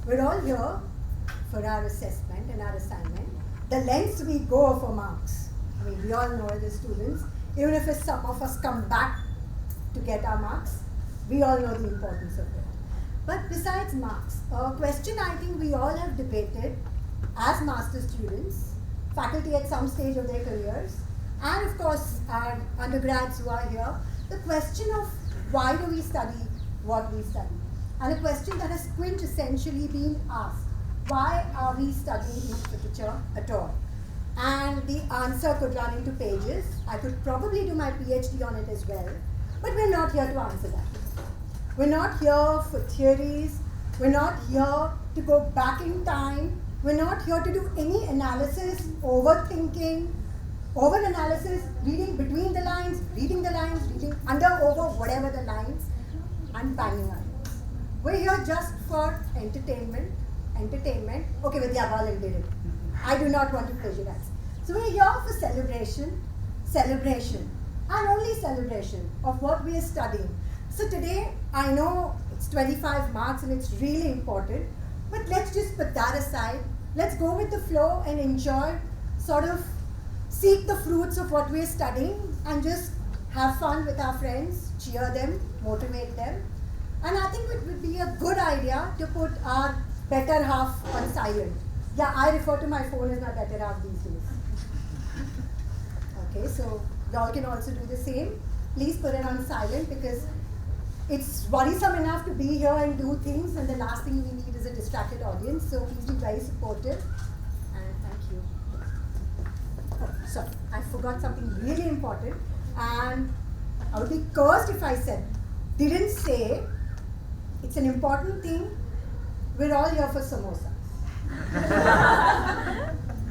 We're all here for our assessment and our assignment. The lengths we go for marks. I mean, we all know the students, even if some of us come back to get our marks, we all know the importance of it. But besides marks, a question I think we all have debated as master students, faculty at some stage of their careers, and of course our undergrads who are here, the question of why do we study what we study? And a question that has quintessentially been asked, why are we studying English literature at all? And the answer could run into pages. I could probably do my PhD on it as well, but we're not here to answer that. We're not here for theories. We're not here to go back in time. We're not here to do any analysis, overthinking, over-analysis, reading between the lines, reading under, over, whatever the lines, and banging our heads. We're here just for entertainment. Okay, Vidya volunteered it. I do not want to plagiarize. So we're here for celebration, and only celebration of what we are studying. So today, I know it's 25 marks and it's really important, but let's just put that aside. Let's go with the flow and enjoy, sort of seek the fruits of what we're studying and just have fun with our friends, cheer them, motivate them. And I think it would be a good idea to put our better half on silent. Yeah, I refer to my phone as my better half these days. Okay, so y'all can also do the same. Please put it on silent because it's worrisome enough to be here and do things, and the last thing we need is a distracted audience. So please be very supportive, and thank you. Oh, sorry, I forgot something really important, and I would be cursed if I didn't say it's an important thing. We're all here for samosas.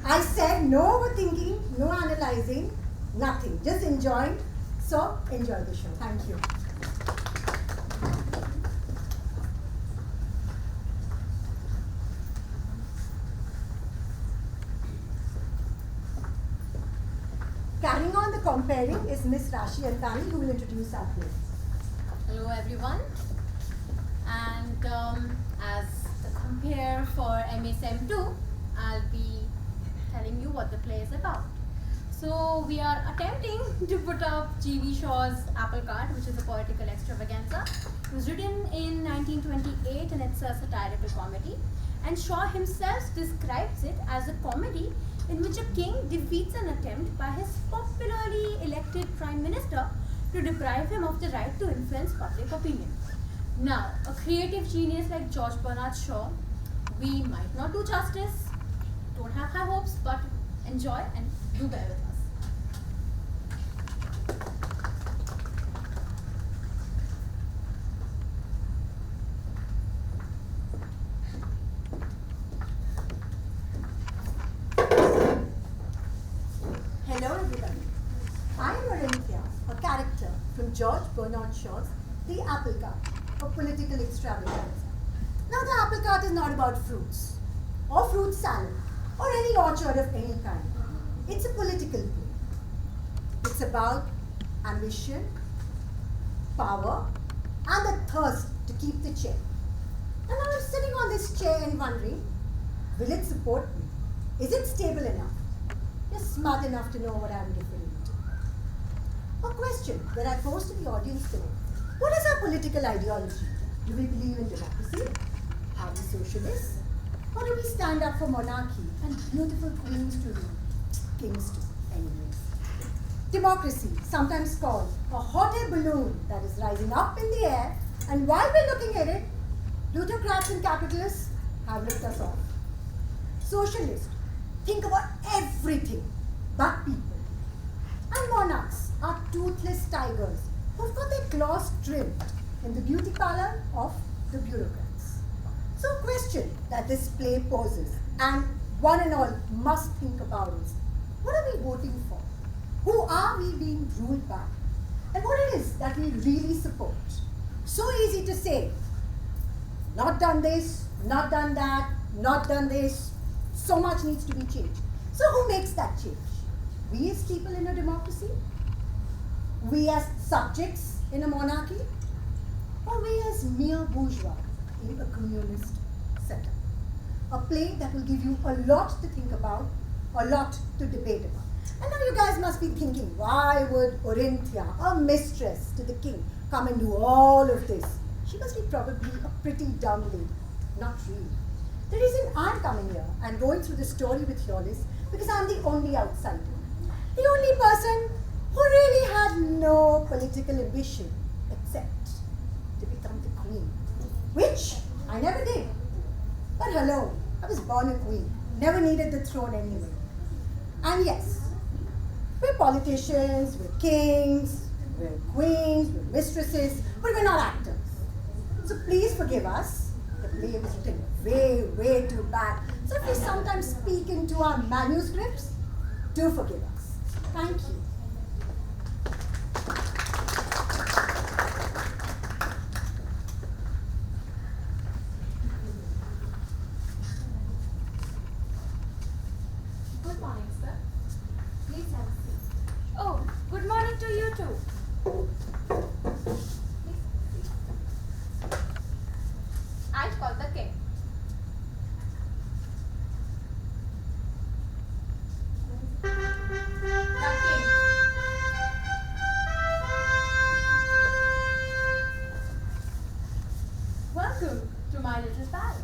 I said no overthinking, no analyzing, nothing, just enjoying. So enjoy the show. Thank you. Carrying on the comparing is Miss Rashi Antani, who will introduce our place. Hello everyone, and as the compare for MSM 2, I'll be telling you what the play is about. So we are attempting to put up G.V. Shaw's Apple Cart, which is a poetical extravaganza. It was written in 1928 and it's a satirical comedy. And Shaw himself describes it as a comedy in which a king defeats an attempt by his popularly elected prime minister to deprive him of the right to influence public opinion. Now, a creative genius like George Bernard Shaw, we might not do justice, don't have high hopes, but enjoy and do bear with us. Hello everybody. I am Urmi, a character from George Bernard Shaw's The Apple Cart, a political extravaganza. Now the apple cart is not about fruits, or fruit salad, or any orchard of any kind. It's a political play. It's about ambition, power, and the thirst to keep the chair. And I was sitting on this chair and wondering, will it support me? Is it stable enough? Just smart enough to know what I'm referring to. A question that I posed to the audience today. What is our political ideology? Do we believe in democracy? Are we socialists? Or do we stand up for monarchy and beautiful queens to rule? Kings too, anyways. Democracy, sometimes called a hot air balloon that is rising up in the air, and while we're looking at it, plutocrats and capitalists have ripped us off. Socialists think about everything but people. And monarchs are toothless tigers who've got their claws trimmed in the beauty parlor of the bureaucrats. So a question that this play poses, and one and all must think about is, what are we voting for? Who are we being ruled by? And what it is that we really support? So easy to say, not done this, not done that, not done this, so much needs to be changed. So who makes that change? We as people in a democracy? We as subjects in a monarchy? Or we as mere bourgeois in a communist setup. A play that will give you a lot to think about, a lot to debate about. And now you guys must be thinking, why would Orinthia, a mistress to the king, come and do all of this? She must be probably a pretty dumb lady. Not really. The reason I'm coming here and going through the story with you all is because I'm the only outsider. The only person who really had no political ambition except to become the queen. Which I never did. But hello, I was born a queen. Never needed the throne anyway. And yes, we're politicians, we're kings, we're queens, we're mistresses, but we're not actors. So please forgive us. The play was written way, way too bad. So if we sometimes speak into our manuscripts, do forgive us. Thank you. Good morning, sir. Please have a seat. Oh, good morning to you too. I call the king. The king. Welcome to my little palace.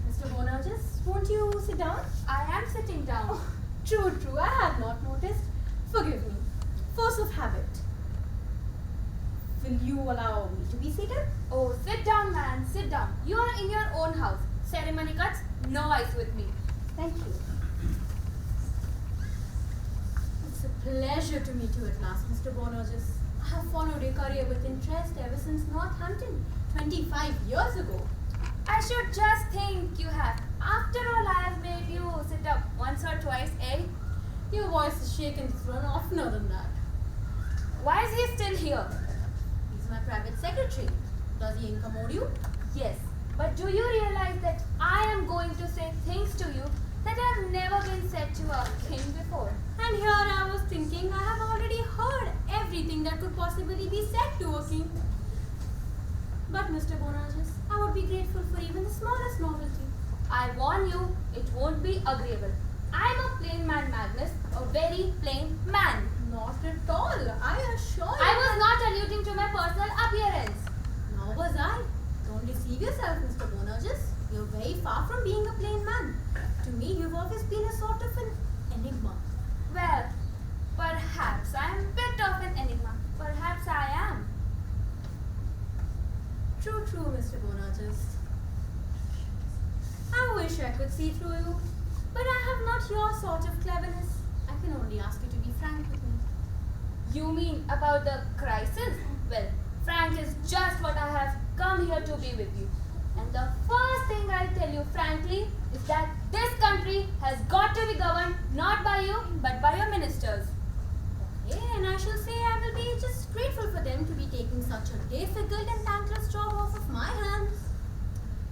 Mr. Boanerges, won't you sit down? I am sitting down. Oh, true, I had not noticed. Forgive me. Force of habit. Will you allow me to be seated? Oh, sit down, man. Sit down. You are in your own house. Ceremony cuts, no ice with me. Thank you. It's a pleasure to meet you at last, Mr. Boanerges. I have followed your career with interest ever since Northampton, 25 years ago. I should just think you have. After all, I have made you sit up once or twice, eh? Your voice is shaken to throne oftener than that. Why is he still here? He's my private secretary. Does he incommode you? Yes, but do you realize that I am going to say things to you that have never been said to a king before? And here I was thinking I have already heard everything that could possibly be said to a king. But Mr. Boanerges, I would be grateful for even the smallest novelty. I warn you, it won't be agreeable. I am a plain man, Magnus, a very plain man. Not at all, I assure you. I was not alluding to my personal appearance. Nor was I. Don't deceive yourself, Mr. Boanerges. You're very far from being a plain man. To me, you've always been a sort of an enigma. Well, perhaps I am a bit of an enigma. Perhaps I am. True, Mr. Boanerges. I wish I could see through you, but I have not your sort of cleverness. I can only ask you to be frank with me. You mean about the crisis? Well, frank is just what I have come here to be with you. And the first thing I'll tell you frankly is that this country has got to be governed not by you but by your ministers. Okay, and I shall say I will be just grateful for them to be taking such a difficult and thankless job off of my hands.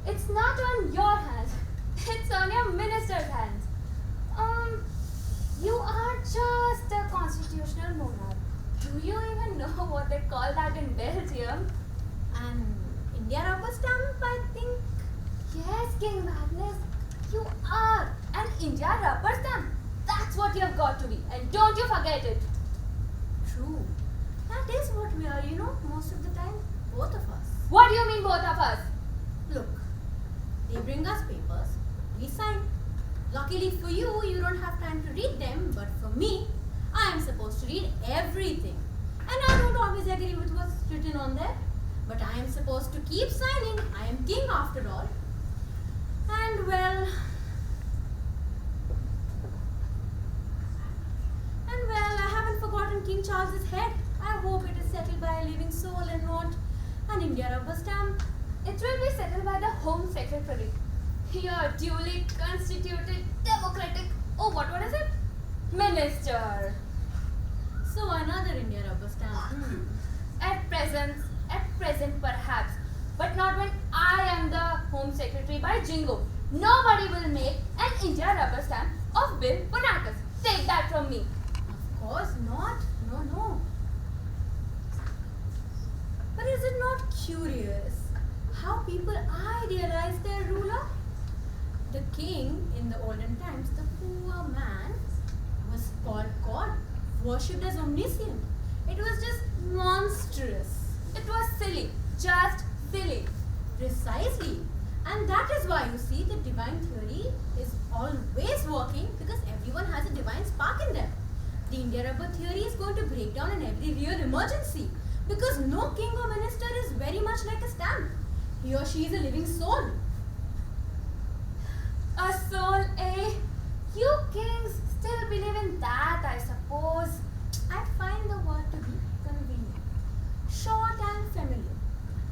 It's not on your hands, it's on your minister's hands. You are just a constitutional monarch. Do you even know what they call that in Belgium? And India rubber stamp, I think. Yes, King Magnus, you are an India rubber stamp. That's what you've got to be, and don't you forget it. True. That is what we are, most of the time. Both of us. What do you mean both of us? Look, they bring us papers, we sign. Luckily for you, you don't have time to read them, but for me, I am supposed to read everything. And I don't always agree with what's written on there, but I am supposed to keep signing. I am king after all. And well, I haven't forgotten King Charles's head. I hope it is settled by a living soul and not an India rubber stamp. It will be settled by the Home Secretary. Your duly constituted democratic, what is it? Minister. So another India rubber stamp. At present perhaps, but not when I am the Home Secretary by Jingo. Nobody will make an India rubber stamp of Bill Boanerges. Take that from me. Of course not. No. But is it not curious how people idealize their ruler? king in the olden times, the poor man was called God, worshipped as omniscient. It was just monstrous. It was silly, just silly. Precisely. And that is why you see the divine theory is always working, because everyone has a divine spark in them. The India rubber theory is going to break down in every real emergency, because no king or minister is very much like a stamp. He or she is a living soul. A soul, eh? You kings still believe in that, I suppose. I find the word to be convenient, short and familiar.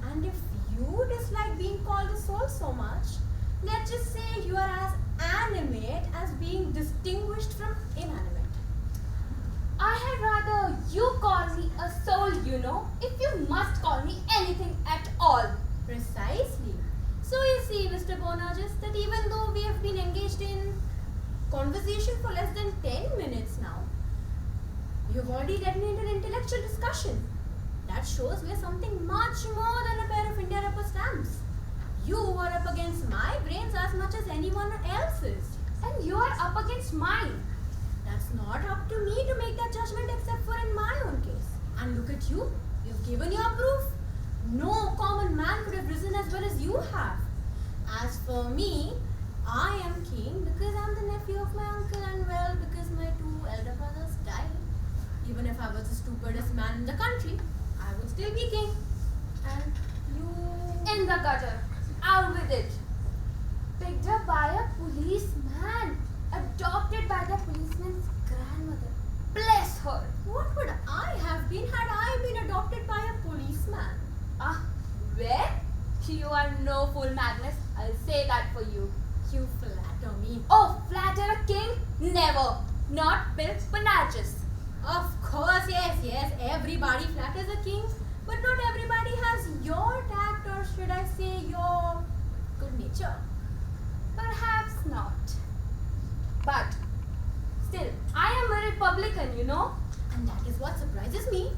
And if you dislike being called a soul so much, let's just say you are as animate as being distinguished from inanimate. I had rather you call me a soul, you know, if you must call me anything at all. Precisely. So you see, Mr. Boanerges, that even though we have been engaged in conversation for less than 10 minutes now, you've already led me into an intellectual discussion. That shows we're something much more than a pair of India rubber stamps. You are up against my brains as much as anyone else's. And you are up against mine. That's not up to me to make that judgment except for in my own case. And look at you, you've given your proof. No common man could have risen as well as you have. As for me, I am king because I'm the nephew of my uncle, and well, because my two elder brothers died. Even if I was the stupidest man in the country, I would still be king. And you... In the gutter. Out with it. Picked up by a policeman. Adopted by the policeman's grandmother. Bless her. What would I have been had I been adopted by a policeman? Where? You are no fool, Magnus. I'll say that for you. You flatter me. Oh, flatter a king? Never. Not Bill Boanerges. Of course, yes. Everybody flatters a king, but not everybody has your tact, or should I say your good nature. Perhaps not. But still, I am a Republican, you know. And that is what surprises me.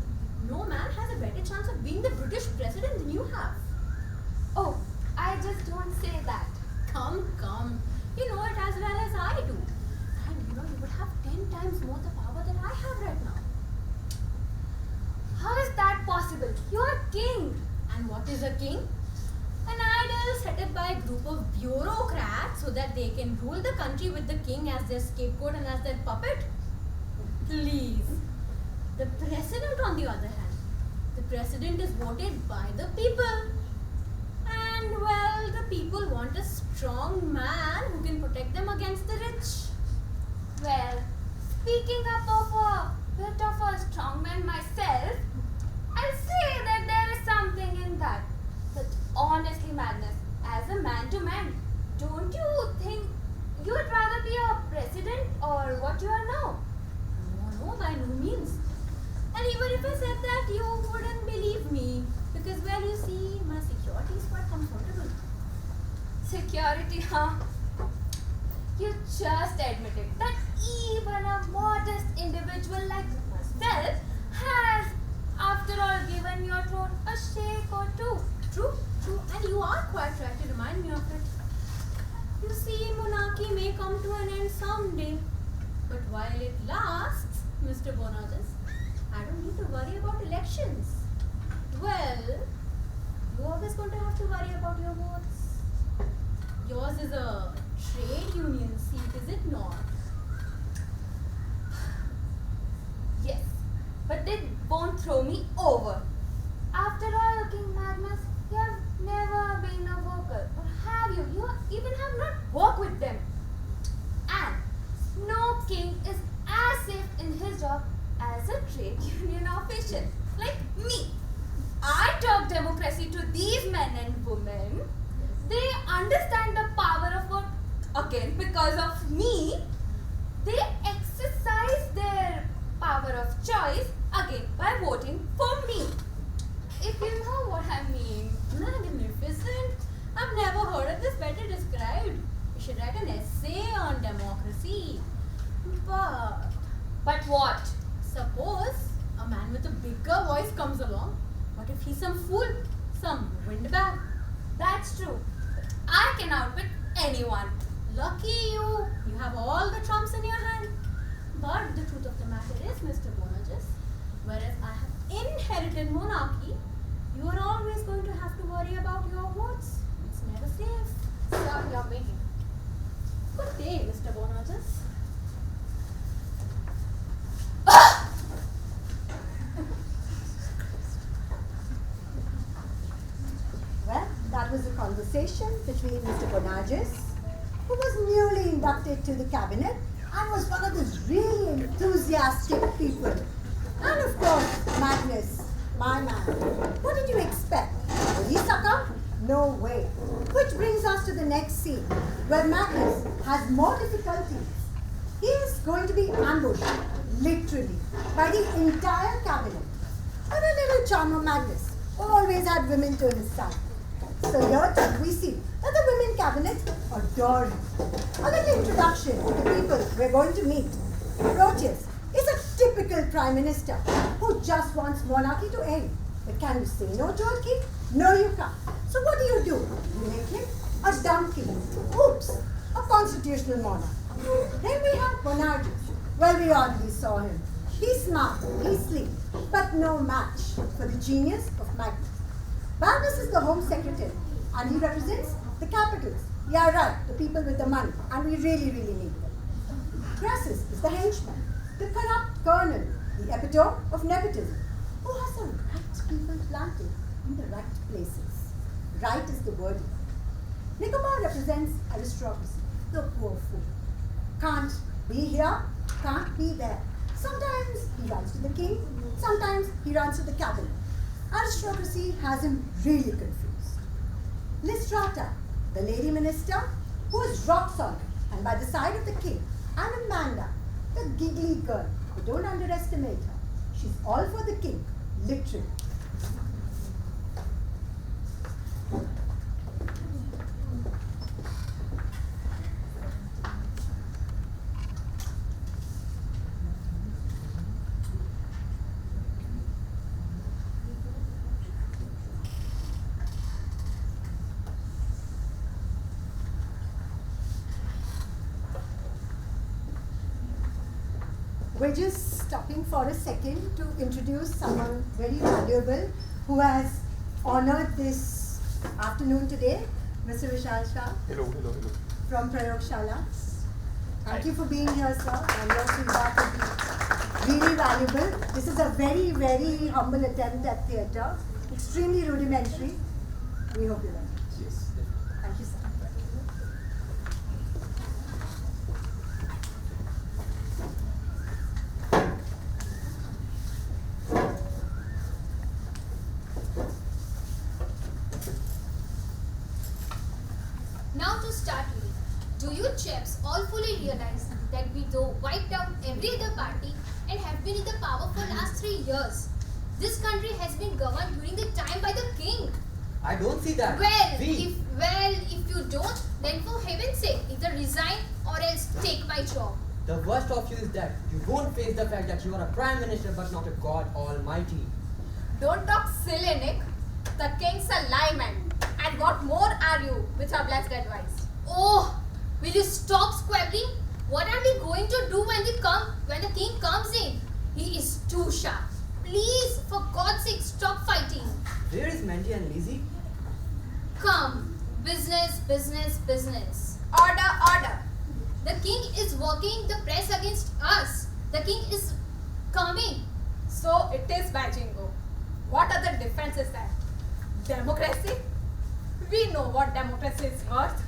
No man has a better chance of being the British president than you have. Oh, I just don't say that. Come. You know it as well as I do. And you know you would have 10 times more the power than I have right now. How is that possible? You are king. And what is a king? An idol set up by a group of bureaucrats so that they can rule the country with the king as their scapegoat and as their puppet. Please. The president, on the other hand, the president is voted by the people. And well, the people want a strong man who can protect them against the rich. Well, speaking up of a bit of a strongman myself, I'll say that there is something in that. But honestly, Magnus, as a man to man, don't you think you would rather be a president or what you are now? No, by no means. And even if I said that, you wouldn't believe me. Because, well, you see, my security is quite comfortable. Security, huh? You just admitted that even a modest individual like myself has, after all, given your throne a shake or two. True. And you are quite right to remind me of it. You see, monarchy may come to an end someday. But while it lasts, Mr. Boanerges, I don't need to worry about elections. Well, you're always going to have to worry about your votes. Yours is a trade union seat, is it not? Yes, but they won't throw me over. After all, King Magnus, you have never been a worker. Or have you? You even have not worked with them. And no king is as safe in his job as a trade union official. Like me. I talk democracy to these men and women. They understand the power of vote. Again, because of me, they exercise their power of choice again by voting for me. If you know what I mean. Magnificent. I've never heard of this better described. You should write an essay on democracy. But what? Suppose a man with a bigger voice comes along. What if he's some fool? Some windbag? That's true. But I can outwit anyone. Lucky you. You have all the trumps in your hand. But the truth of the matter is, Mr. Boanerges, whereas I have inherited monarchy, you are always going to have to worry about your votes. It's never safe. Sir, you're waiting. Good day, Mr. Boanerges. Well, that was a conversation between Mr. Boanerges, who was newly inducted to the cabinet and was one of those really enthusiastic people. And of course, Magnus, my man. What did you expect? Will he succumb? No way. Which brings us to the next scene, where Magnus has more difficulties. He is going to be ambushed, literally, by the entire cabinet. And a little charmer Magnus always had women to his side. So here too we see that the women cabinet adore him. A little introduction to the people we're going to meet. Proteus is a typical prime minister who just wants monarchy to end. But can you say no to a king? No, you can't. So what do? You make him a dumb king. Oops, a constitutional monarch. Then we have Boanerges. Well, we already saw him. He's smart, he's sleek, but no match for the genius of Magnus. Balbus is the Home Secretary, and he represents the capitals. Yeah, right, the people with the money, and we really, really need them. Crassus is the henchman, the corrupt colonel, the epitome of nepotism, who has the right people planted in the right places. Right is the word. Nicobar represents aristocracy, the poor fool. Can't be here, can't be there. Sometimes he runs to the king, sometimes he runs to the cabinet. Aristocracy has him really confused. Lysistra, the lady minister, who is rock solid and by the side of the king, and Amanda, the giggly girl, but don't underestimate her. She's all for the king, literally. We're just stopping for a second to introduce someone very valuable who has honored this afternoon today, Mr. Vishal Shah. Hello. From Prayogshala. Thank you for being here, sir, and your feedback will be really valuable. This is a very, very humble attempt at theatre, extremely rudimentary. We hope you like it. Yes. Thank you, sir. Now to start with, do you chaps all fully realize that we though wiped out every other party and have been in the power for last 3 years? This country has been governed during the time by the king. I don't see that. If you don't, then for heaven's sake, either resign or else take my job. The worst of you is that you won't face the fact that you are a prime minister but not a god almighty. Don't talk silly, Nick. The king's a layman. And what more are you with your blessed advice? Oh, will you stop squabbling? What are we going to do when the king comes in? He is too sharp. Please, for God's sake, stop fighting. Where is Mansi and Lizzie? Come, business. Order. The king is working the press against us. The king is coming. So it is Bajingo. What other defense is that? Democracy? We know what democracy is worth.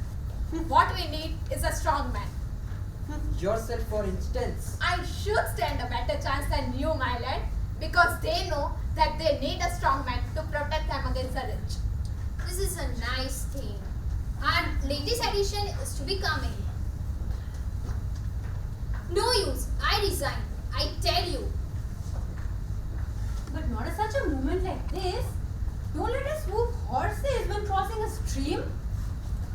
What we need is a strong man. Yourself, for instance. I should stand a better chance than you, my lad, because they know that they need a strong man to protect them against the rich. This is a nice thing. Our latest edition is to be coming. No use. I resign. I tell you. But not at such a moment like this. Don't let us swoop horses when crossing a stream.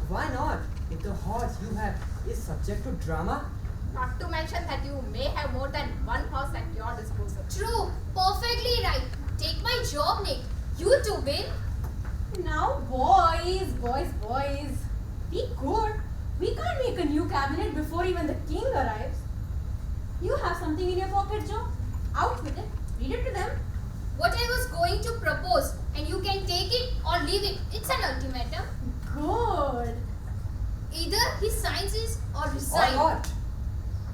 Why not? If the horse you have is subject to drama. Not to mention that you may have more than one horse at your disposal. True. Perfectly right. Take my job, Nick. You too, win. Now, boys. Be good. We can't make a new cabinet before even the king arrives. You have something in your pocket, Joe. Out with it. Read it to them. What I was going to propose, and you can take it or leave it. It's an ultimatum. Good. Either he signs it or resigns. Or what?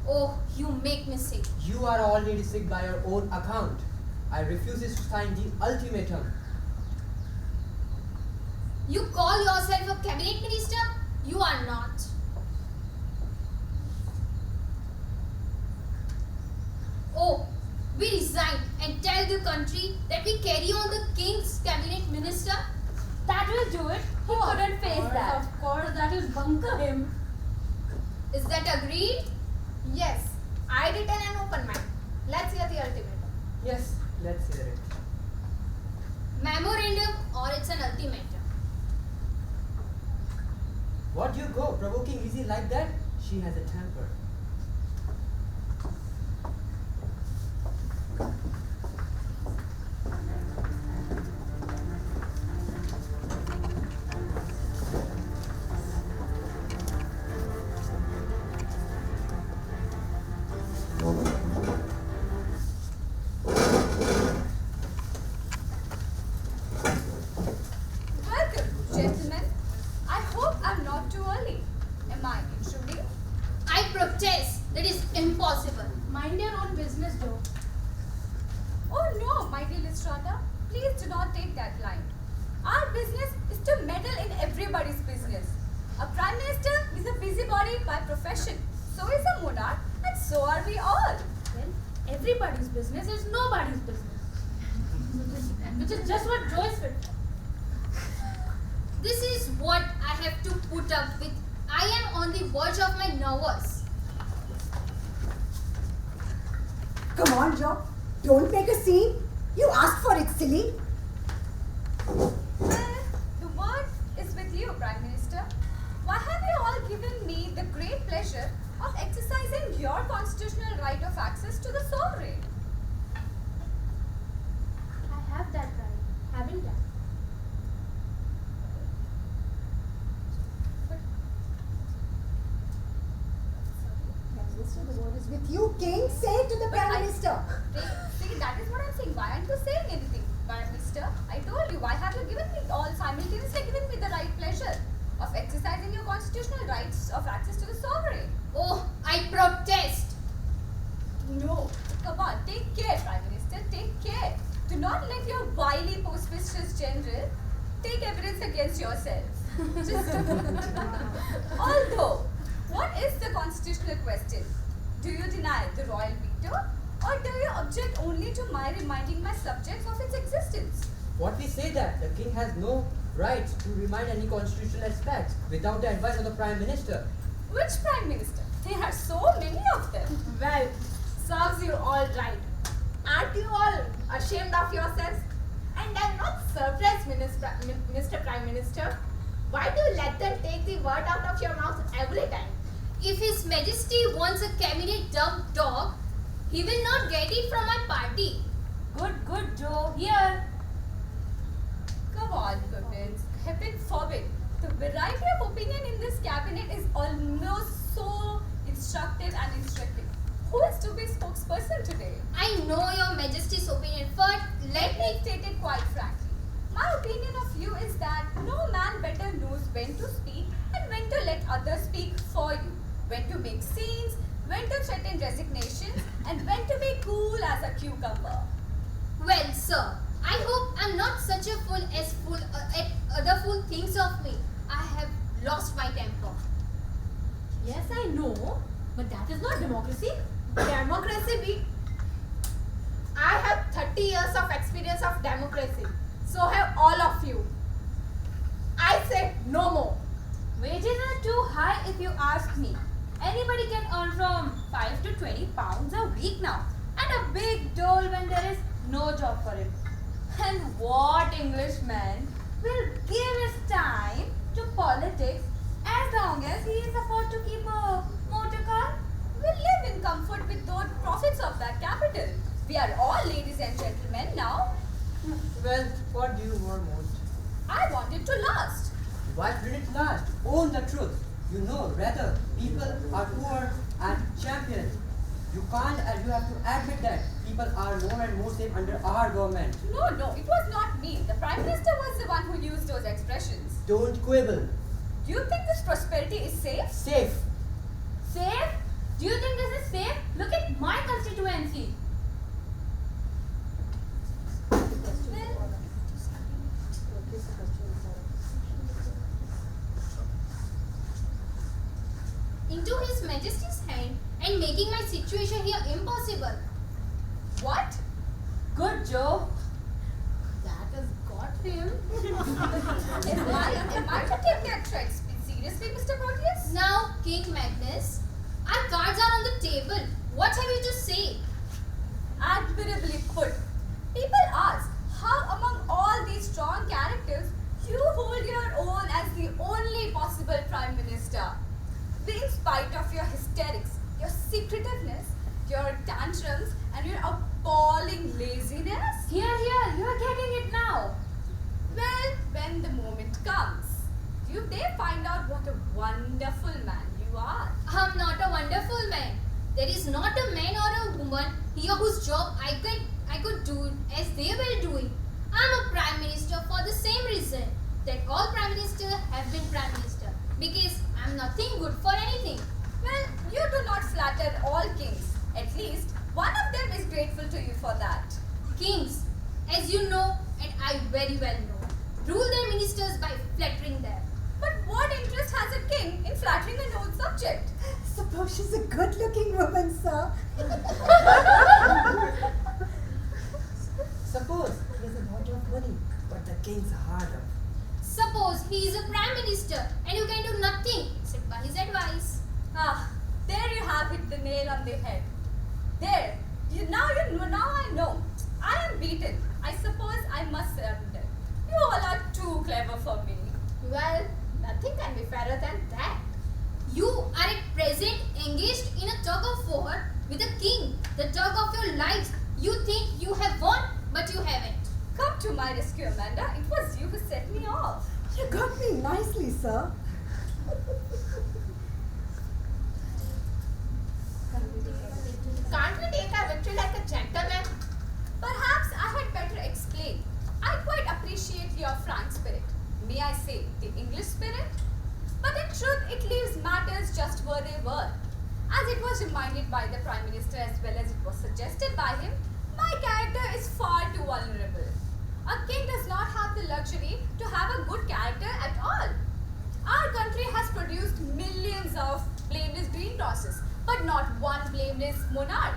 Oh, you make me sick. You are already sick by your own account. I refuse to sign the ultimatum. You call yourself a cabinet minister? You are not. Oh, we resign and tell the country that we carry on the king's cabinet minister? That will do it. He couldn't face that. Of course, that will bunker him. Is that agreed? Yes, I retain an open mind. Let's hear the ultimatum. Yes, let's hear it. Memorandum or it's an ultimatum? What you go provoking Lizzie like that? She has a temper. Welcome, gentlemen. I hope I'm not too early. Am I intruding? I protest. That is impossible. Mind your own business, Joe. Oh no, my dear Lystrata. Please do not take that line. Our business is to meddle in everybody's business. A prime minister is a busybody by profession. So is a monarch, and so are we all. Well, everybody's business is nobody's business. Which is just what Joe is fit for. This is what I have to put up with. I am on the verge of my nervous. Come on, Joe. Don't make a scene. You asked for it, silly. Well, the word is with you, Prime Minister. Why have you all given me the great pleasure of exercising your constitutional right of access to the sovereign? I have that right, haven't I? Prime Minister, the word is with you. King, say it to the But Prime Minister. See, that is what I'm saying. Why aren't you saying anything, Prime Minister? I told you. Why have you given me all simultaneously given me the right pleasure of exercising your constitutional rights of access to the sovereign? Oh, I protest. No. Come on, take care, Prime Minister. Take care. Do not let your wily postmistress general take evidence against yourselves. Just although, what is the constitutional question? Do you deny the royal veto, or do you object only to my reminding my subjects of its existence? What we say that the king has no right to remind any constitutional aspects without the advice of the Prime Minister. Which Prime Minister? There are so many of them. Well, serves you all right. Aren't you all ashamed of yourselves? And I'm not surprised, Mr. Prime Minister. Why do you let them take the word out of your mouth every time? If His Majesty wants a cabinet dumb dog, he will not get it from my party. Good, Joe. Here. Come on, goodness. Heaven forbid. The variety of opinion in this cabinet is almost so instructive and instructive. Who is to be spokesperson today? I know your Majesty's opinion, but Let me state it quite frankly. My opinion of you is that no man better knows when to speak and when to let others speak for you. When to make scenes, when to threaten resignations, and when to be cool as a cucumber. Well, sir, I hope I'm not such a fool as other fool thinks of me. I have lost my temper. Yes, I know. But that is not democracy. Democracy I have 30 years of experience of democracy. So have all of you. I say no more. Wages are too high if you ask me. Anybody can earn from 5 to 20 pounds a week now. And a big dole when there is no job for him. And what Englishman will give his time to politics as long as he is afford to keep a motor car? We live in comfort with those profits of that capital. We are all ladies and gentlemen now. Well, what do you want most? I want it to last. Why did it last? Own the truth. You know, rather, people are poor and champion. You can't and you have to admit that people are more and more safe under our government. No, it was not me. The Prime Minister was the one who used those expressions. Don't quibble. Do you think this prosperity is safe? Safe. Safe? Do you think this is safe? Look at my constituency. Into His Majesty's hand and making my situation here impossible. What? Good, Joe. That has got him. Am I to take their threats seriously, Mr. Proteus? Now, King Magnus, our cards are on the table. What have you to say? Admirably put. People ask how among all these strong characters you hold your own as the only possible Prime Minister. In spite of your hysterics, your secretiveness, your tantrums and your appalling laziness. Here, you are getting it now. Well, when the moment comes, you dare find out what a wonderful man you are. I'm not a wonderful man. There is not a man or a woman here whose job I could do as they were doing. I'm a Prime Minister for the same reason that all Prime Ministers have been Prime Minister. Because I'm nothing good for anything. Well, you do not flatter all kings. At least one of them is grateful to you for that. Kings, as you know and I very well know, rule their ministers by flattering them. But what interest has a king in flattering an old subject? Suppose she's a good-looking woman, sir. Suppose he has a lot of money, but the king's harder. Suppose he is a Prime Minister and you can do nothing except by his advice. Ah, there you have hit the nail on the head. There, now I know. I am beaten. I suppose I must surrender. You all are too clever for me. Well, nothing can be fairer than that. You are at present engaged in a tug of war with the king, the tug of your lives. You think you have won, but you haven't. Come to my rescue, Amanda. It was you who set me off. You got me nicely, sir. Can't we take our victory like a gentleman? Perhaps I had better explain. I quite appreciate your frank spirit. May I say, the English spirit? But in truth, it leaves matters just where they were. As it was reminded by the Prime Minister as well as it was suggested by him, my character is far too vulnerable. A king does not have the luxury to have a good character at all. Our country has produced millions of blameless green crosses, but not one blameless monarch.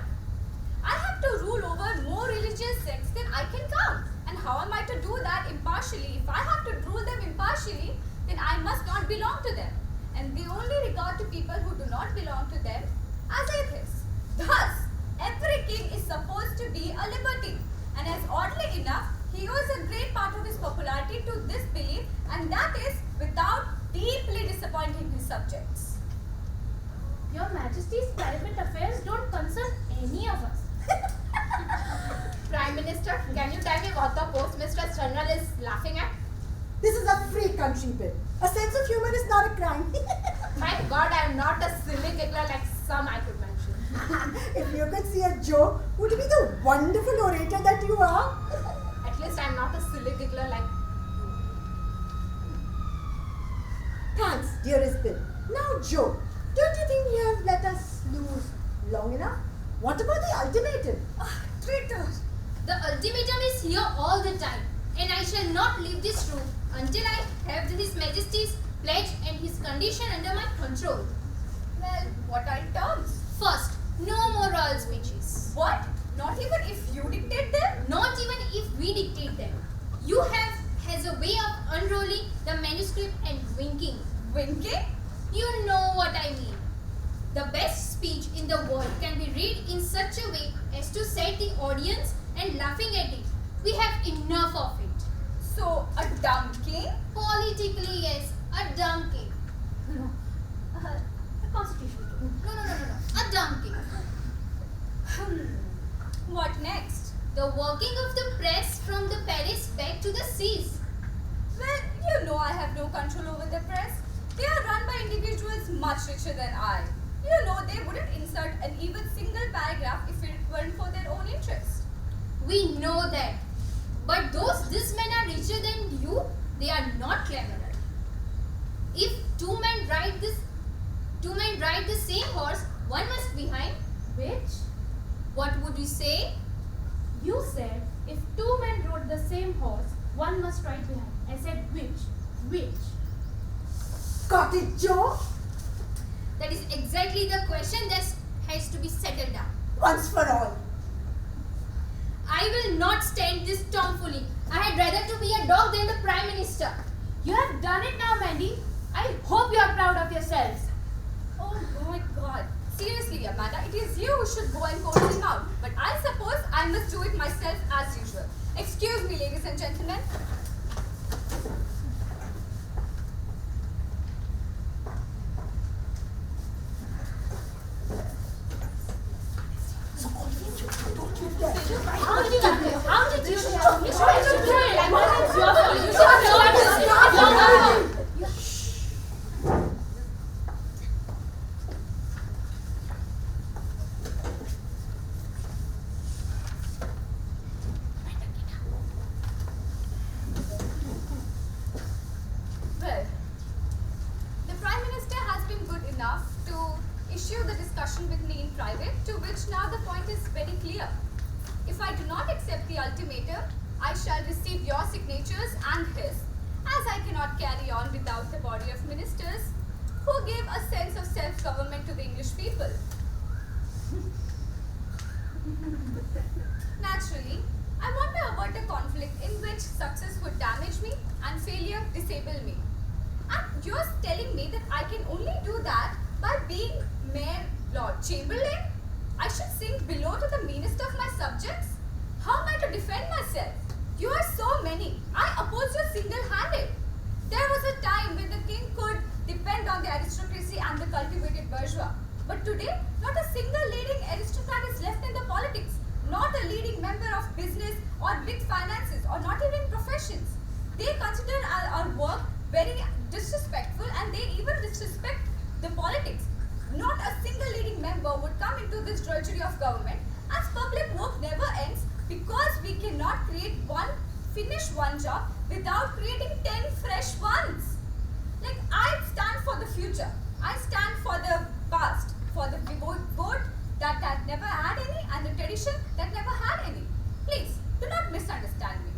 I have to rule over more religious sects than I can count. And how am I to do that impartially? If I have to rule them impartially, then I must not belong to them. And they only regard to people who do not belong to them as atheists. Thus, every king is supposed to be a libertine. And as oddly enough, he owes a great part of his popularity to this belief, and that is without deeply disappointing his subjects. Your Majesty's private affairs don't concern any of us. Prime Minister, can you tell me what the Postmistress General is laughing at? This is a free country, Bill. A sense of humor is not a crime. My God, I am not a silly giggler like some I could mention. If you could see a joke, would you be the wonderful orator that you are? At least I am not a silly giggler like Thanks, dearest Bill. Now, Joe, don't you think you have let us lose long enough? What about the ultimatum? Traitors! The ultimatum is here all the time, and I shall not leave this room until I have His Majesty's pledge and his condition under my control. Well, what are terms? First, no more royal speeches. What? Not even if you dictate them? Not even if we dictate them. You has a way of unrolling the manuscript and winking. Winking? You know what I mean. The best speech in the world can be read in such a way as to set the audience and laughing at it. We have enough of it. So, a dumb king? Politically, yes, a dumb king. No, a constitutional king. No. A dumb king. What next? The working of the press from the Paris back to the seas. Well, you know I have no control over the press. They are run by individuals richer than I. You know they wouldn't insert an even single paragraph if it weren't for their own interest. We know that. But these men are richer than you, they are not cleverer. If two men ride the same horse, one must be behind. Which? What would you say? You said if two men rode the same horse, one must ride behind. I said which? Which? Got it, Joe? That is exactly the question that has to be settled down. Once for all. I will not stand this tomfoolery. I had rather to be a dog than the Prime Minister. You have done it now, Mandy. I hope you are proud of yourselves. Oh my God. Seriously, Amanda, it is you who should go and call him out. But I suppose I must do it myself as usual. Excuse me, ladies and gentlemen. How did you do it? How did you do it? You should do it. I want it's your fault. You should have done it. Well, the Prime Minister has been good enough to issue the discussion with me in private, to which now the point is very clear. If I do not accept the ultimatum, I shall receive your signatures and his, as I cannot carry on without the body of ministers who give a sense of self-government to the English people. Naturally, I want to avoid a conflict in which success would damage me and failure disable me. And you're telling me that I can only do that by being Mayor Lord Chamberlain? I should sink below to the meanest of my subjects? How am I to defend myself? You are so many. I oppose you single-handed. There was a time when the king could depend on the aristocracy and the cultivated bourgeois. But today, not a single leading aristocrat is left in the politics. Not a leading member of business or big finances or not even professions. They consider our work very disrespectful and they even disrespect the politics. Not a single leading member would come into this drudgery of government, as public work never ends because we cannot finish one job without creating 10 fresh ones. Like, I stand for the future. I stand for the past, for the vote that had never had any and the tradition that never had any. Please, do not misunderstand me.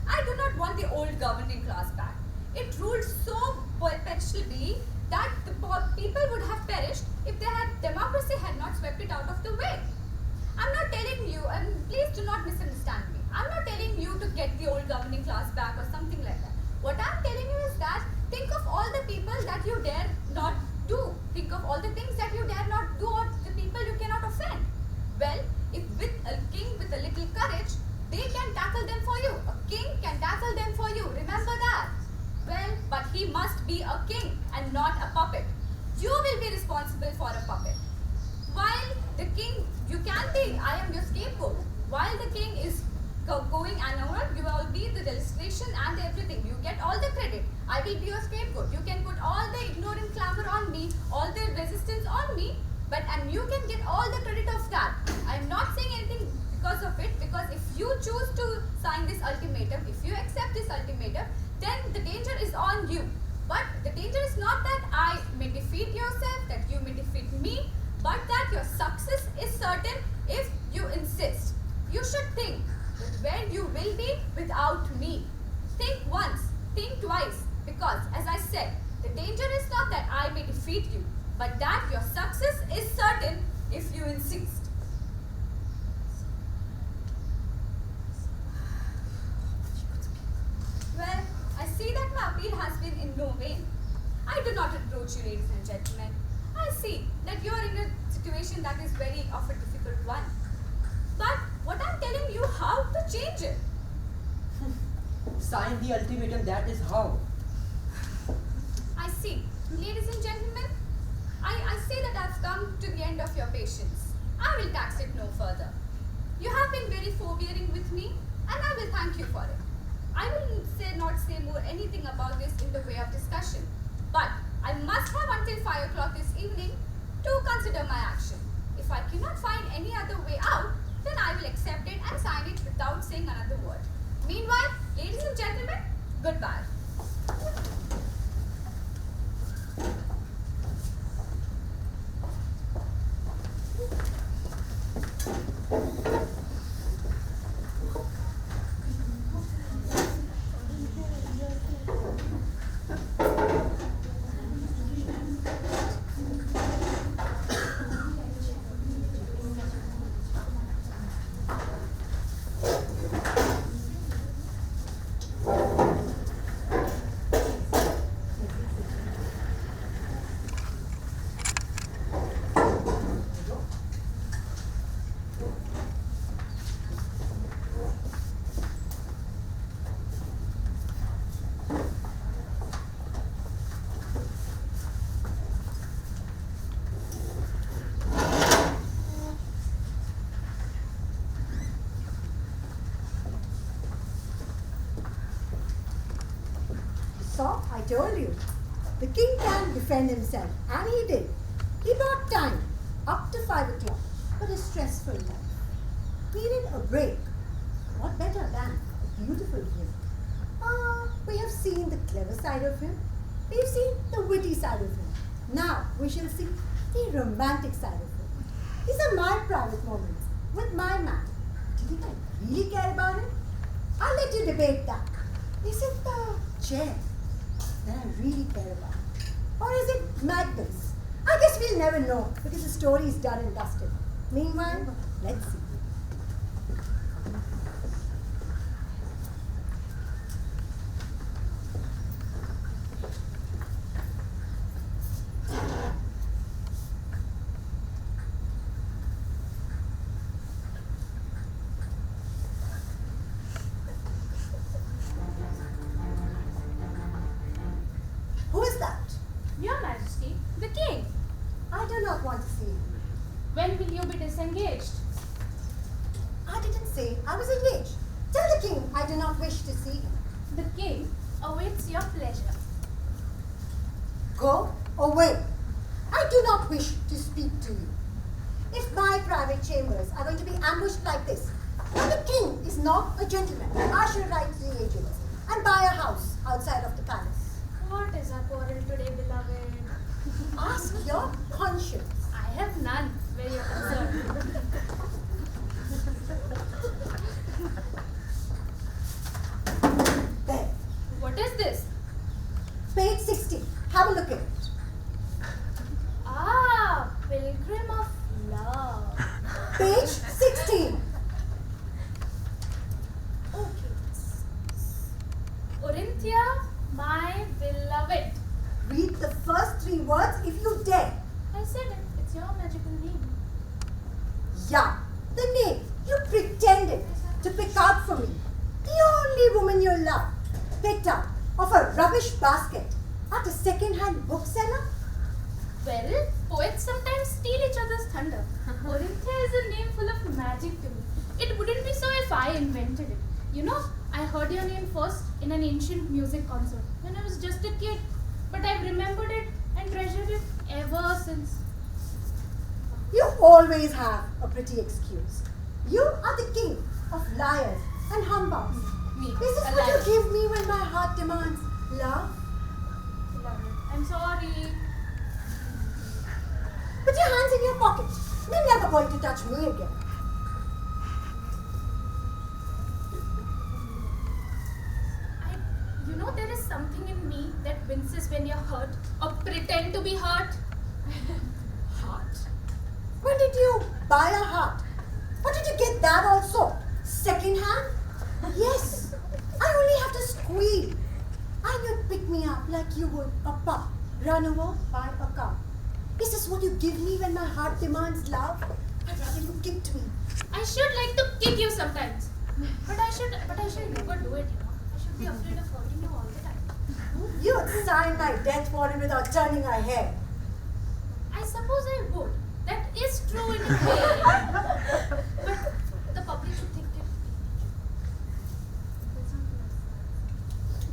I do not want the old governing class back. It ruled so perpetually that the people would have perished if democracy had not swept it out of the way. I'm not telling you, and please do not misunderstand me. I'm not telling you to get the old governing class back or something like that. What I'm telling you is that think of all the people that you dare not do. Think of all the things that you dare not do or the people you cannot offend. Well, if with a king with a little courage, they can tackle them for you. A king can tackle them for you. Remember that. Well, but he must be a king and not a puppet. You will be responsible for a puppet. While the king, you can be, I am your scapegoat. While the king is going unhonored, you will be the legislation and everything. You get all the credit. I will be your scapegoat. You can put all the ignorant clamor on me, all the resistance on me, and you can get all the credit of that. I am not saying anything because of it, because if you choose to sign this ultimatum, if you accept this ultimatum, then the danger is on you. But the danger is not that I may defeat yourself, that you may defeat me, but that your success is certain if you insist. You should think that where you will be without me. Think once, think twice, because as I said, the danger is not that I may defeat you, but that your success is certain if you insist. Well, I see that my appeal has been in no vain. I do not reproach you, ladies and gentlemen. I see that you are in a situation that is very of a difficult one. But what I'm telling you, how to change it? Sign the ultimatum, that is how. I see. Ladies and gentlemen, I see that I've come to the end of your patience. I will tax it no further. You have been very forbearing with me, and I will thank you for it. I will not say more anything about this in the way of discussion. But I must have until 5 o'clock this evening consider my action. If I cannot find any other way out, then I will accept it and sign it without saying another word. Meanwhile, ladies and gentlemen, goodbye. So, I told you, the king can defend himself, and he did. He bought time, up to 5 o'clock, but a stressful life. Needed a break. What better than a beautiful drink? We have seen the clever side of him. We've seen the witty side of him. Now, we shall see the romantic side of him. These are my private moments with my man. Do you think I really care about him? I'll let you debate that. Is it the chair that I really care about? Or is it Magnus? I guess we'll never know because the story is done and dusted. Meanwhile, let's see. Who is that? Your Majesty, the king. I do not want to see him. When will you be disengaged? I didn't say I was engaged. Tell the king I do not wish to see him. The king awaits your pleasure. Go away. I do not wish to speak to you. If my private chambers are going to be ambushed like this, and the king is not a gentleman, I shall write to the agents and buy a house outside of the palace. What is our quarrel today, beloved? Ask your conscience. I have none where you're concerned. There. What is this? Page 60. Have a look at it. Ah, Pilgrim of Love. Page 16. Okay. Orinthia, my beloved. Read the first 3 words if you dare. I said it. It's your magical name. Yeah, the name you pretended to pick out for me. The only woman you loved, picked up of a rubbish basket at a second-hand bookseller? Well, poets sometimes steal each other's thunder. Orinthia is a name full of magic to me. It wouldn't be so if I invented it. You know, I heard your name first in an ancient music concert when I was just a kid. But I've remembered it and treasured it ever since. You always have a pretty excuse. You are the king of liars and humbugs. Me, Is this a what liar. you give me when my heart demands love? Beloved, I'm sorry. Put your hands in your pocket. You're never going to touch me again. You know, there is something in me that winces when you're hurt or pretend to be hurt. Heart? When did you buy a heart? Or did you get that also? Second hand? Yes. I only have to squeal. And you'd pick me up like you would a pup run over by a car. Is this what you give me when my heart demands love? I'd rather you kicked me. I should like to kick you sometimes. But I should never do it, you know. I should be afraid of hurting you all the time. You would sign my death warrant without turning a hair. I suppose I would. That is true in a way. But the public should think it.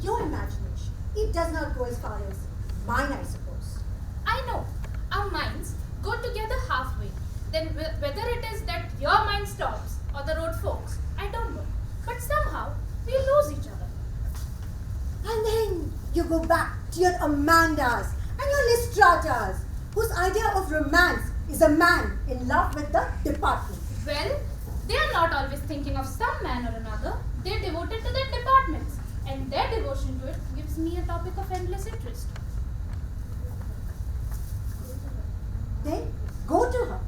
Your imagination, it does not go as far as mine, I suppose. I know. Our minds go together or the road folks. I don't know. But somehow, we lose each other. And then you go back to your Amandas and your Lysistratas, whose idea of romance is a man in love with the department. Well, they are not always thinking of some man or another. They are devoted to their departments. And their devotion to it gives me a topic of endless interest. Then go to her.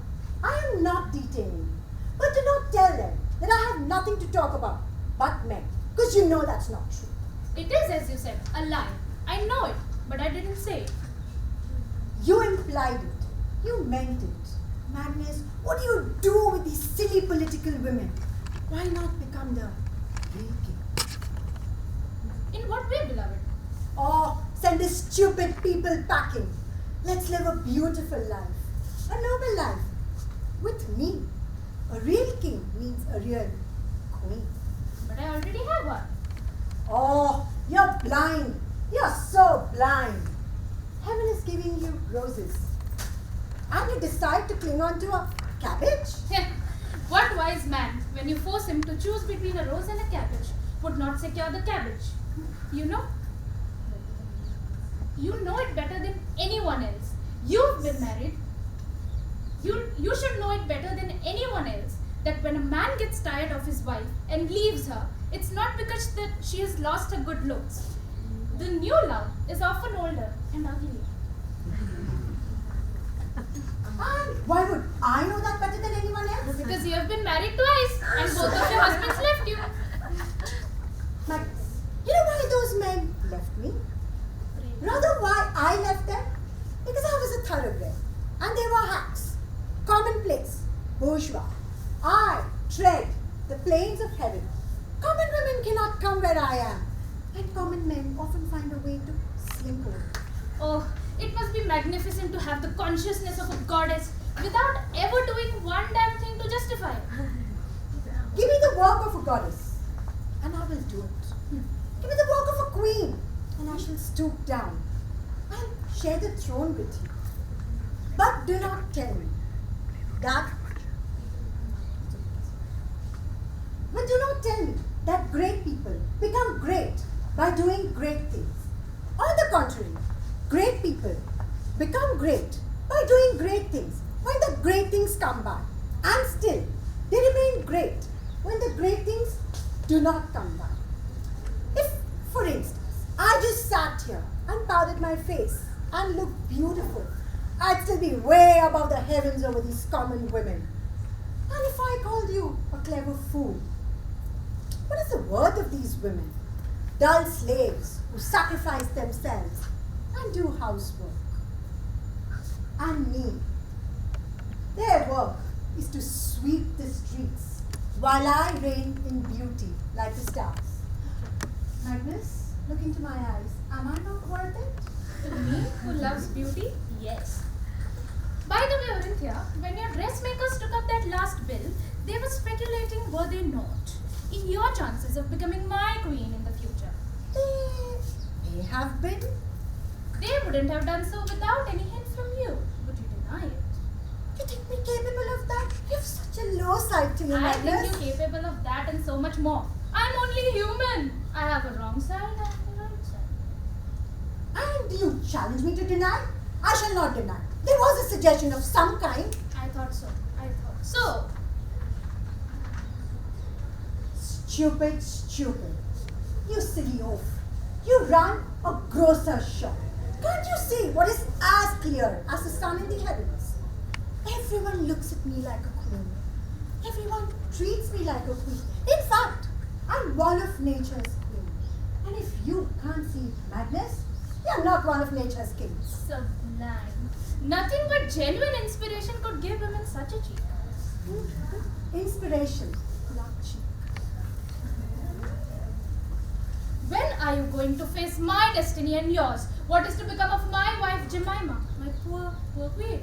I am not detaining you. But do not tell them that I have nothing to talk about but men. Because you know that's not true. It is, as you said, a lie. I know it, but I didn't say it. You implied it. You meant it. Magnus, what do you do with these silly political women? Why not become the real king? In what way, beloved? Oh, send the stupid people packing. Let's live a beautiful life. A noble life. With me. A real king means a real queen. But I already have one. Oh, you're blind. You're so blind. Heaven is giving you roses. And you decide to cling on to a cabbage? What wise man, when you force him to choose between a rose and a cabbage, would not secure the cabbage? You know it better than anyone else. You've been married. You should know it better than anyone else that when a man gets tired of his wife and leaves her, it's not because that she has lost her good looks. The new love is often older and uglier. And why would I know that better than anyone else? Because you have been married twice and both of your husbands left you. Magnus, you know why those men left me? Rather why I left them? Because I was a thoroughbred. And they were hacks. Commonplace. Bourgeois. I tread the plains of heaven. Common women cannot come where I am. And common men often find a way to slink over. Oh, it must be magnificent to have the consciousness of a goddess without ever doing one damn thing to justify it. Give me the work of a goddess, and I will do it. Give me the work of a queen, and I shall stoop down and share the throne with you. But do not tell me that. But do not tell me that great people become great by doing great things. On the contrary, great people become great by doing great things when the great things come by. And still, they remain great when the great things do not come by. If, for instance, I just sat here and powdered my face and looked beautiful, I'd still be way above the heavens over these common women. And if I called you a clever fool, what is the worth of these women? Dull slaves who sacrifice themselves and do housework. And me, their work is to sweep the streets while I reign in beauty like the stars. Magnus, look into my eyes. Am I not worth it? To me, who loves beauty, yes. By the way, Urmithya, when your dressmakers took up that last bill, they were speculating, were they not, in your chances of becoming my queen in the future. They may have been. They wouldn't have done so without any hint from you. Would you deny it? You think me capable of that? You have such a low side to me, I Magnus. think you're capable of that and so much more. I'm only human. I have a wrong side and a right side. And do you challenge me to deny? I shall not deny. There was a suggestion of some kind. I thought so. So, Stupid, stupid. You silly oaf. You run a grocer's shop. Can't you see what is as clear as the sun in the heavens? Everyone looks at me like a queen. Everyone treats me like a queen. In fact, I'm one of nature's queen. And if you can't see Magnus, you're not one of nature's kings. sublime. Nothing but genuine inspiration could give women such a cheek. Inspiration, not cheek. When are you going to face my destiny and yours? What is to become of my wife Jemima, my poor queen?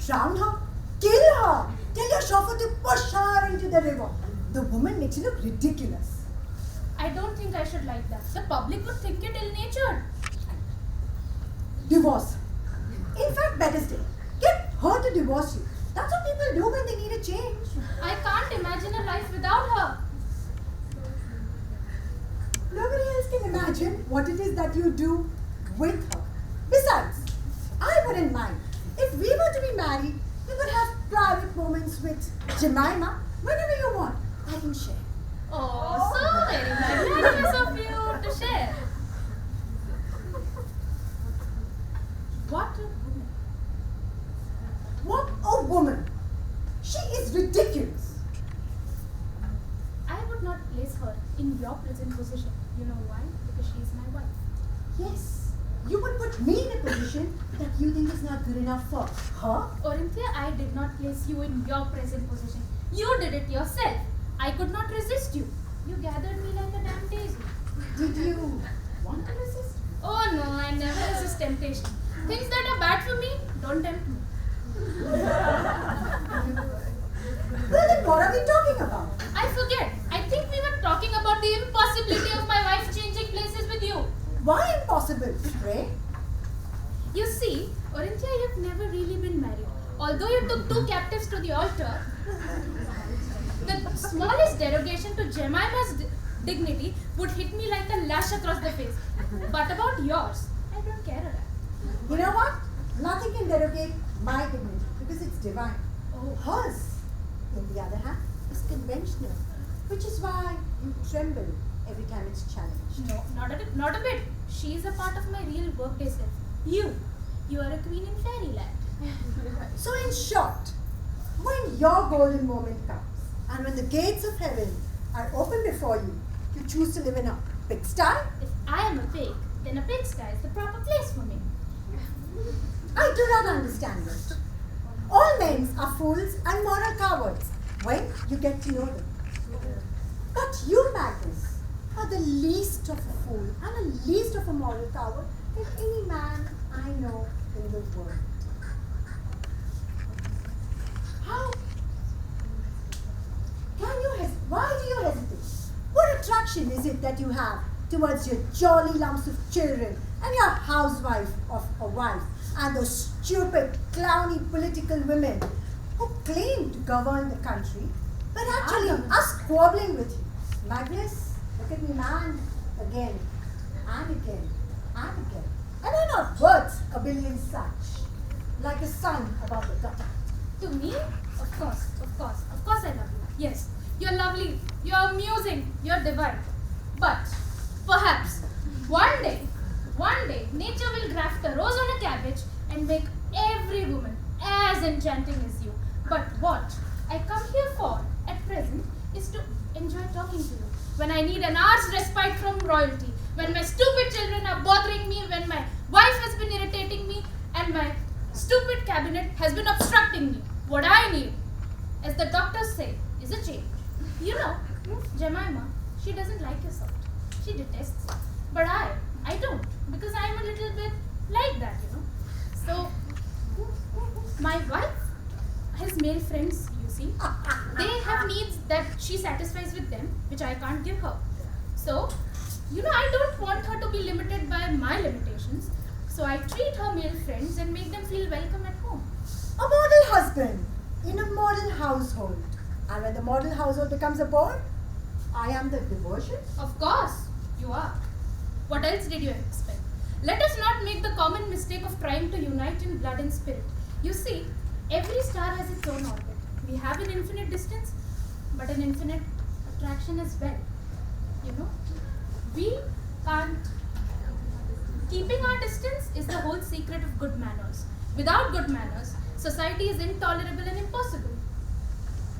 Drown her, kill her, tell your chauffeur to push her into the river. The woman makes you look ridiculous. I don't think I should like that. The public would think it ill-natured. Divorce. In fact, better still, get her to divorce you. That's what people do when they need a change. I can't imagine a life without her. Nobody else can imagine what it is that you do with her. Besides, I wouldn't mind. If we were to be married, we could have private moments with Jemima whenever you want. I can share. Oh, so very magnanimous of you to share. What a woman. What a woman! She is ridiculous. I would not place her in your present position. You know why? Because she is my wife. Yes, you would put me in a position that you think is not good enough for her. Orinthia, I did not place you in your present position. You did it yourself. I could not resist you. You gathered me like a damn daisy. Did you want to resist? Oh no, I never resist temptation. Things that are bad for me, don't tempt me. Well, then what are we talking about? I forget. I think we were talking about the impossibility of my wife changing places with you. Why impossible, pray? You see, Orinthia, you've never really been married. Although you took 2 captives to the altar, the smallest derogation to Jemima's dignity would hit me like a lash across the face. But about yours, I don't care a lot. You know what? Nothing can derogate my dignity because it's divine. Oh. Hers, on the other hand, is conventional, which is why you tremble every time it's challenged. No, not a bit. She is a part of my real workday self. You are a queen in fairyland. So in short, when your golden moment comes and when the gates of heaven are open before you, you choose to live in a pigsty? If I am a pig, then a pigsty is the proper place for me. I do not understand it. All men are fools and moral cowards when you get to know them. But you, Magnus, are the least of a fool and the least of a moral coward than any man I know in the world. How can you hesitate? Why do you hesitate? What attraction is it that you have towards your jolly lumps of children and your housewife of a wife and those stupid, clowny political women who claim to govern the country but actually are squabbling with you? Magnus, look at me, man, again and again and again. Am I not worth a billion such, like the sun above the gutter? To me? Of course I love you. Yes, you're lovely, you're amusing, you're divine. But perhaps one day, nature will graft a rose on a cabbage and make every woman as enchanting as you. But what I come here for at present is to enjoy talking to you. When I need an hour's respite from royalty, when my stupid children are bothering me, when my wife has been irritating me, and my stupid cabinet has been obstructing me. What I need, as the doctors say, is a change. You know, Jemima, she doesn't like your sort. She detests it. But I don't, because I'm a little bit like that, you know. So, my wife has male friends, you see. They have needs that she satisfies with them, which I can't give her. So, you know, I don't want her to be limited by my limitations. So I treat her male friends and make them feel welcome at home. A model husband in a model household. And when the model household becomes a bore, I am the diversion? Of course, you are. What else did you expect? Let us not make the common mistake of trying to unite in blood and spirit. You see, every star has its own orbit. We have an infinite distance, but an infinite attraction as well. You know, we can't. Keeping our distance is the whole secret of good manners. Without good manners, society is intolerable and impossible.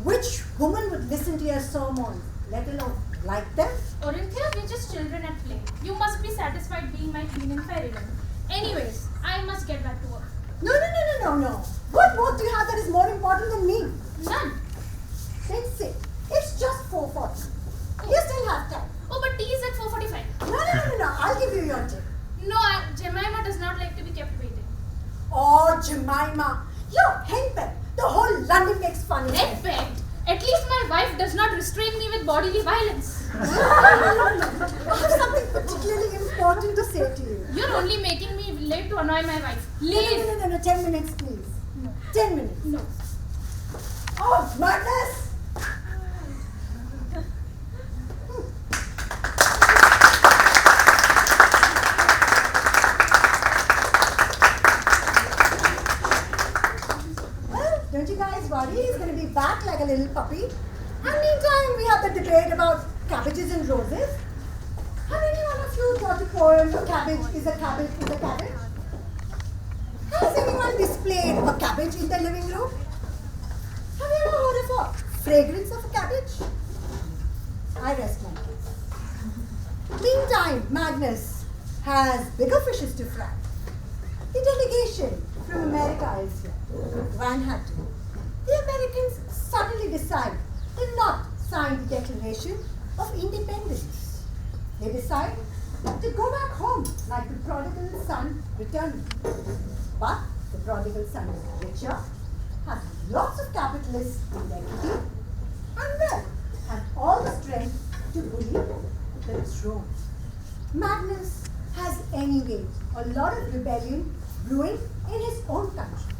Which woman would listen to your sermons, let alone like them? Orinthia, we're just children at play. You must be satisfied being my queen in fairyland. Anyways, I must get back to work. No. What work do you have that is more important than me? None. Then sit. It's just 4:40. You still have time. Oh, but tea is at 4:45. No. I'll give you your tip. No, Jemima does not like to be kept waiting. Oh, Jemima, you're henpecked. The whole London makes fun of you. Henpecked? At least my wife does not restrain me with bodily violence. No. I have something particularly important to say to you. You're only making me late to annoy my wife. Leave. No. 10 minutes, please. No. 10 minutes. No. Oh, madness! Well, don't you guys worry, he's going to be back like a little puppy. And meantime, we have the debate about cabbages and roses. Have any one of you got a poem, a cabbage is a cabbage is a cabbage? Has anyone displayed a cabbage in their living room? Have you ever heard of a fragrance of a cabbage? I rest my case. Meantime, Magnus has bigger fishes to fry. The delegation from America is here. Van had to. The Americans suddenly decide to not sign the Declaration of Independence. They decide to go back home like the prodigal son returning. But the prodigal son is richer, has lots of capitalists in their kitty, and well, has all the strength to bully the throne. Magnus has anyway a lot of rebellion brewing in his own country.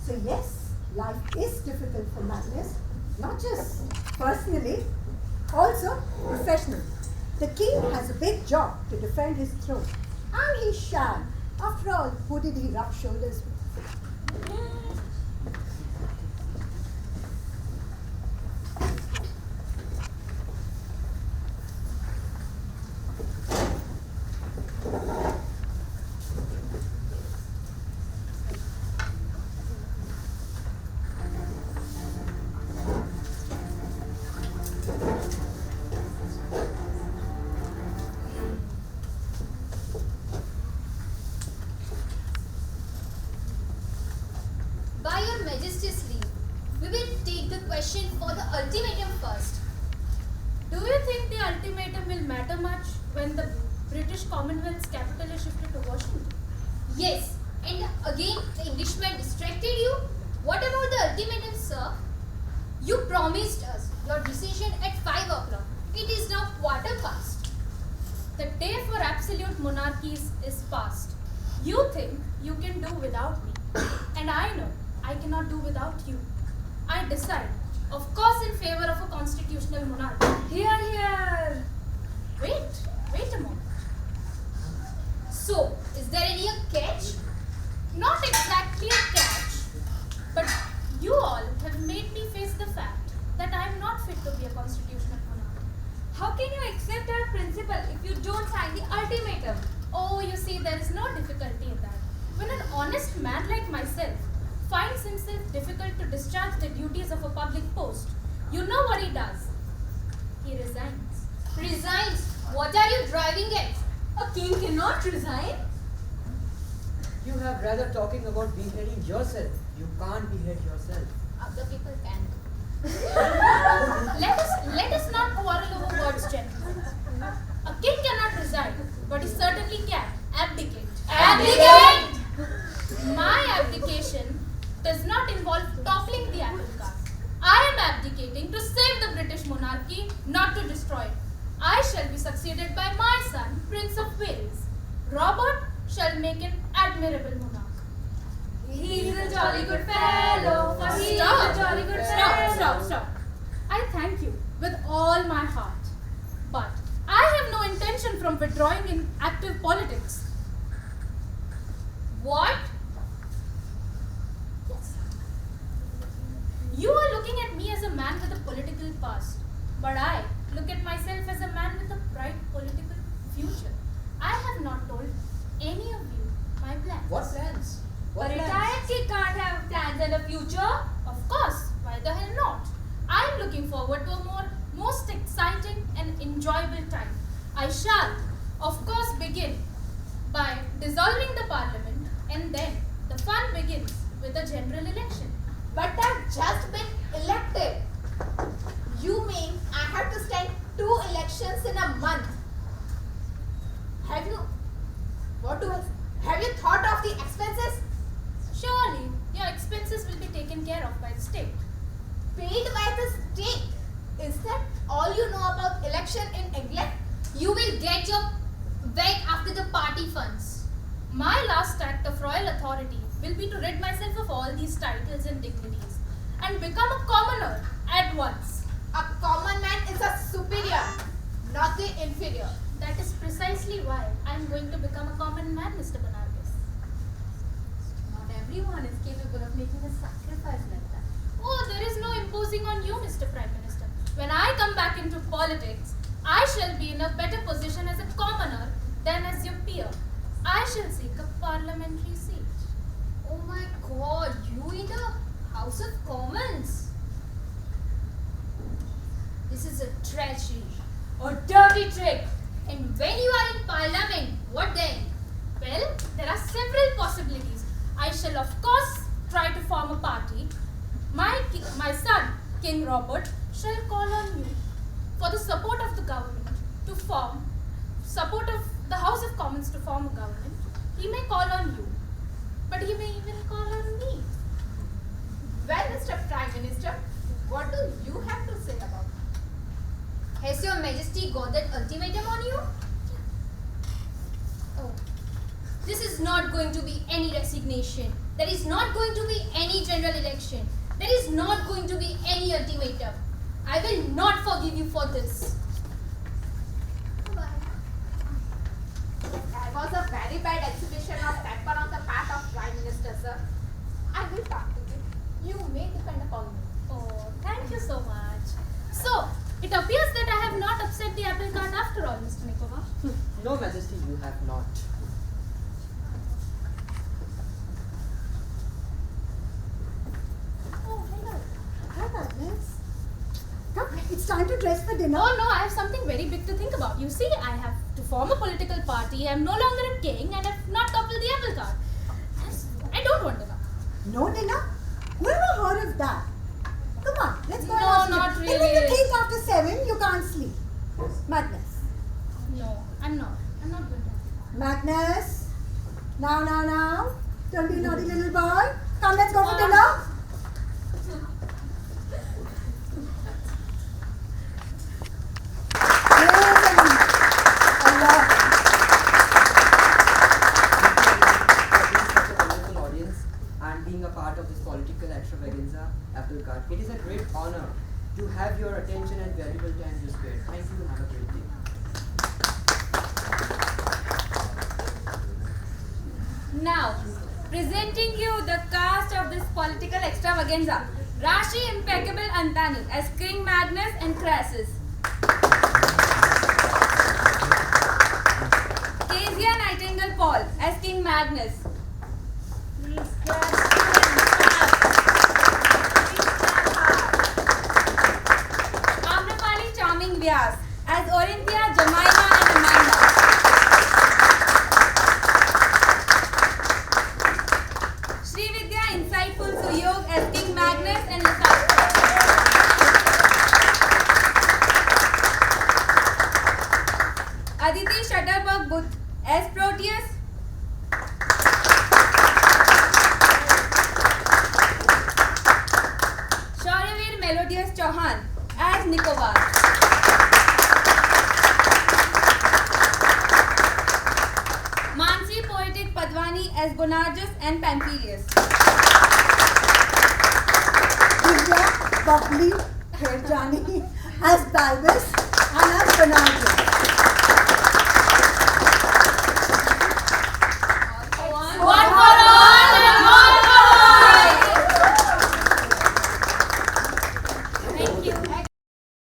So yes, life is difficult for Magnus, not just personally, also professionally. The king has a big job to defend his throne, and he shall. After all, who did he rub shoulders with? By your Majesty's leave, we will take the question for the ultimatum first. Do you think the ultimatum will matter much when the British Commonwealth's capital is shifted to Washington? Yes, and again the Englishman distracted you? What about the ultimatum, sir? You promised us your decision at 5 o'clock. It is now quarter past. The day for absolute monarchies is past. You think you can do without me. And I know I cannot do without you. I decide, of course, in favor of a constitutional monarchy. Here, here. Wait a moment. So, is there any catch? Not exactly a catch, but you all have made me face the fact that I am not fit to be a constitutional monarch. How can you accept our principle if you don't sign the ultimatum? Oh, you see, there is no difficulty in that. When an honest man like myself finds himself difficult to discharge the duties of a public post, you know what he does? He resigns. Resigns? What are you driving at? A king cannot resign. You have rather talking about beheading yourself. You can't behead yourself. Other people can. Let us not quarrel over words, gentlemen. A king cannot resign, but he certainly can abdicate. Abdicate? My abdication does not involve toppling the apple cart. I am abdicating to save the British monarchy, not to destroy it. I shall be succeeded by my son, Prince of Wales. Robert shall make an admirable monarch. He's a jolly good fellow. For he's a jolly good fellow. Stop. I thank you with all my heart. But I have no intention from withdrawing in active politics. What? Yes. You are looking at me as a man with a political past, but I look at myself as a man with a bright political future. I have not told any of you my plans. What plans? A What retired plans? king can't have plans and a future. Of course, why the hell not? I am looking forward to a most exciting and enjoyable time. I shall, of course, begin by dissolving the parliament, and then the fun begins with a general election. But I've just been elected. You mean I have to stand 2 elections in a month? Have you thought of the expenses? Surely, your expenses will be taken care of by the state. Paid by the state? Is that all you know about election in England? You will get your weg after the party funds. My last act of royal authority will be to rid myself of all these titles and dignities. and become a commoner at once. A common man is a superior, not the inferior. That is precisely why I am going to become a common man, Mr. Boanerges. Not everyone is capable of making a sacrifice like that. Oh, there is no imposing on you, Mr. Prime Minister. When I come back into politics, I shall be in a better position as a commoner than as your peer. I shall seek a parliamentary seat. Oh my god, you in the House of Commons. This is a treachery, a dirty trick. And when you are in parliament, what then? Well, there are several possibilities. I shall of course try to form a party. My son, King Robert, shall call on you for the support of the government to form, support of the House of Commons to form a government. He may call on you, but he may even call on me. Well, Mr. Prime Minister, what do you have to say about it? Has your majesty got that ultimatum on you? Oh, this is not going to be any resignation. There is not going to be any general election. There is not going to be any ultimatum. I will not forgive you for this. Bye. That was a very bad exhibition of temper on the part of Prime Minister, sir. I will talk to you. You may depend upon me. Oh, thank you so much. So, it appears that I have not upset the apple cart after all, Mr. Nicobar. No, Majesty, you have not. Oh, hello. Hi, Magnus. Come, it's time to dress for dinner. Oh no, I have something very big to think about. You see, I have to form a political party. I am no longer a king and have not toppled the apple cart. I don't want dinner. No dinner? Whoever heard of that? Come on, let's go. No, and have not dinner. really. Even you think after 7 you can't sleep. Magnus. No, I'm not. I'm not going to. Magnus. Now. Don't be a naughty little boy. Come, let's go for dinner. Apple cart. It is a great honor to have your attention and valuable time to spare. Thank you and have a great day. Now, presenting you the cast of this political extravaganza, Rashi Antani as King Magnus and Crassus, Keziah Paul as King Magnus, Amrapali charming Vyas as Orinthia, Jemima and Amanda, Srividhya insightful Suyoj as King Magnus and Lysistra, Aditi Shutterbug Buddh as Proteus, Shauryaveer Melodious Chauhan as Nicobar, Mansi Poetic Padwani as Boanerges and Pampilius, Divya Kherajani as Balbus and as Boanerges.